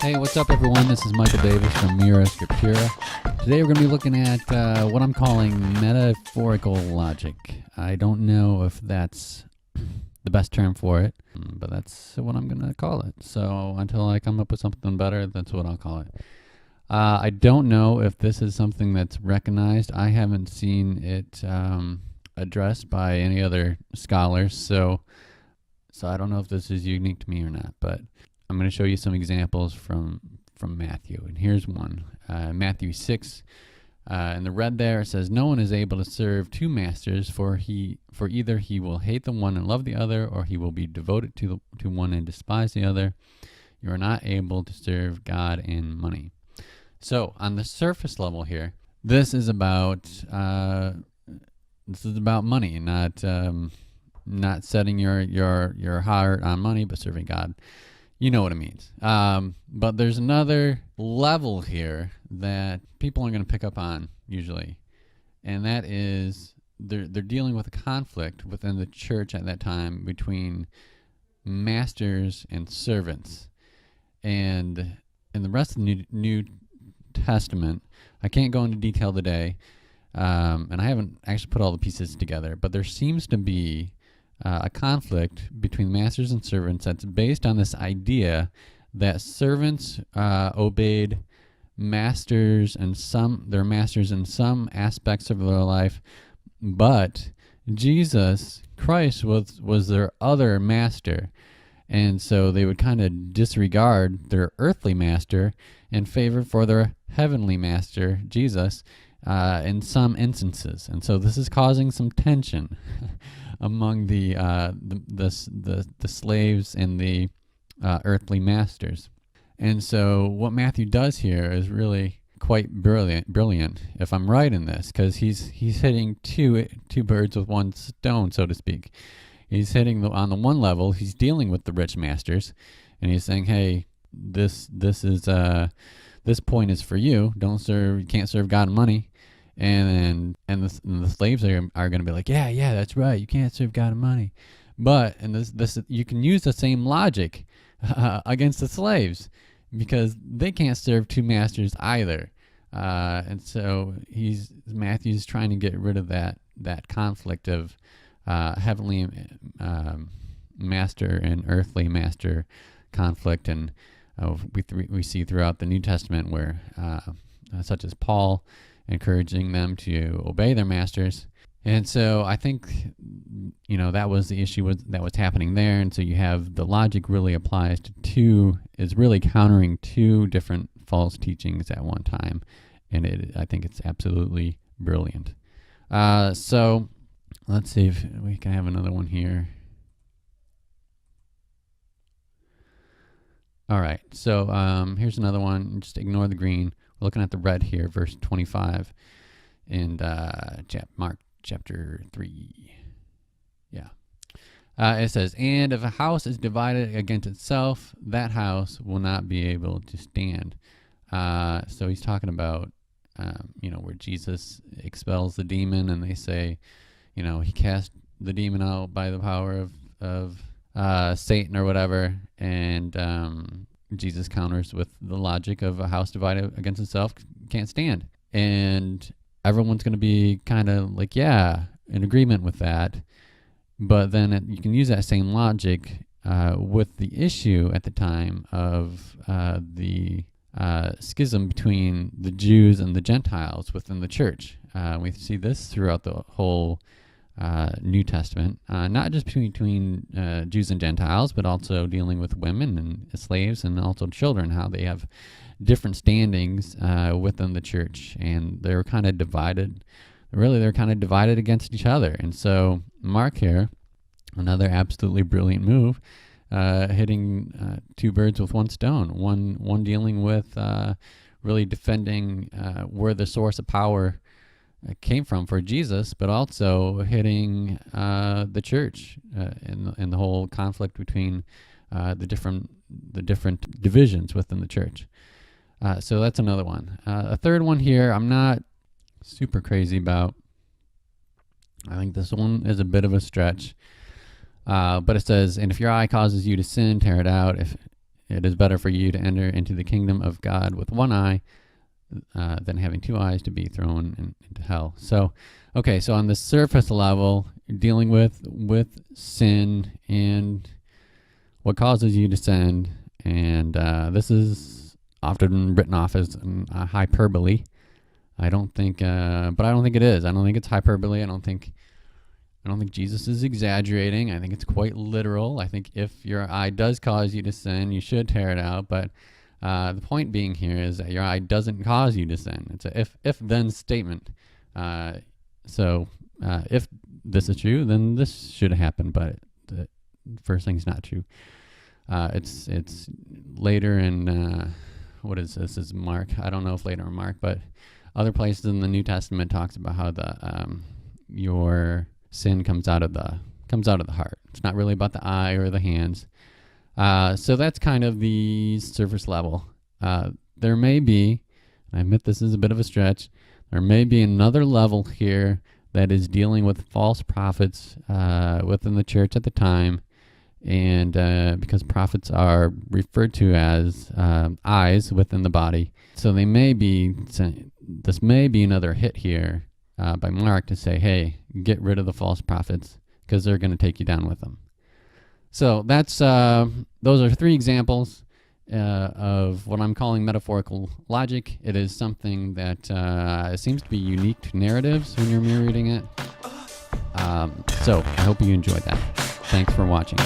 Hey, what's up, everyone? This is Michael Davis from Mira Scriptura. Today we're going to be looking at what I'm calling metaphorical logic. I don't know if that's the best term for it, but that's what I'm going to call it. So until I come up with something better, that's what I'll call it. I don't know if this is something that's recognized. I haven't seen it addressed by any other scholars, so I don't know if this is unique to me or not, but I'm going to show you some examples from Matthew, and here's one. Matthew 6, in the red there, it says, "No one is able to serve two masters, for either he will hate the one and love the other, or he will be devoted to one and despise the other. You are not able to serve God and money." So on the surface level here, this is about money, not setting your heart on money, but serving God. You know what it means. But there's another level here that people are going to pick up on usually, and that is they're dealing with a conflict within the church at that time between masters and servants. And in the rest of the New Testament, I can't go into detail today, and I haven't actually put all the pieces together, but there seems to be a conflict between masters and servants that's based on this idea that servants obeyed their masters in some aspects of their life, but Jesus Christ was their other master, and so they would kind of disregard their earthly master in favor for their heavenly master, Jesus, in some instances. And so this is causing some tension among the slaves and the earthly masters. And so what Matthew does here is really quite brilliant, if I'm right in this, because he's hitting two birds with one stone, so to speak. He's hitting on the one level, he's dealing with the rich masters, and he's saying, hey, this point is for you. You can't serve God and money. And the slaves are going to be like, yeah, that's right. You can't serve God and money. But this you can use the same logic against the slaves, because they can't serve two masters either. And so Matthew's trying to get rid of that conflict of heavenly master and earthly master conflict, and we see throughout the New Testament where such as Paul encouraging them to obey their masters. And so I think, that was the issue that was happening there. And so you have the logic really applies to is really countering two different false teachings at one time. And I think it's absolutely brilliant. So let's see if we can have another one here. All right, so here's another one. Just ignore the green. We're looking at the red here, verse 25 in Mark chapter 3. Yeah. It says, "And if a house is divided against itself, that house will not be able to stand." So he's talking about, where Jesus expels the demon, and they say, he cast the demon out by the power of Satan or whatever, and Jesus counters with the logic of a house divided against itself can't stand. And everyone's going to be kind of like, yeah, in agreement with that. But then you can use that same logic with the issue at the time of the schism between the Jews and the Gentiles within the church. We see this throughout the whole New Testament, not just between Jews and Gentiles, but also dealing with women and slaves and also children, how they have different standings within the church, and they're kind of divided. Really, they're kind of divided against each other. And so Mark here, another absolutely brilliant move, hitting two birds with one stone. One dealing with really defending where the source of power came from for Jesus, but also hitting the church in the whole conflict between the different divisions within the church. So that's another one. A third one here, I'm not super crazy about. I think this one is a bit of a stretch, but it says, "And if your eye causes you to sin, tear it out. it is better for you to enter into the kingdom of God with one eye than having two eyes to be thrown into hell. So, okay, so on the surface level, dealing with sin and what causes you to sin, and this is often written off as hyperbole. I don't think, but I don't think it is. I don't think it's hyperbole. I don't think Jesus is exaggerating. I think it's quite literal. I think if your eye does cause you to sin, you should tear it out. But the point being here is that your eye doesn't cause you to sin. It's a if-then statement. So if this is true, then this should happen. But the first thing's not true. It's later in what is this? This is Mark. I don't know if later in Mark, but other places in the New Testament talks about how your sin comes out of the heart. It's not really about the eye or the hands. So that's kind of the surface level. There may be, I admit this is a bit of a stretch, there may be another level here that is dealing with false prophets within the church at the time, and because prophets are referred to as eyes within the body, so this may be another hit here by Mark to say, hey, get rid of the false prophets because they're going to take you down with them. So that's those are three examples of what I'm calling metaphorical logic. It is something that seems to be unique to narratives when you're mirror reading it. So I hope you enjoyed that. Thanks for watching.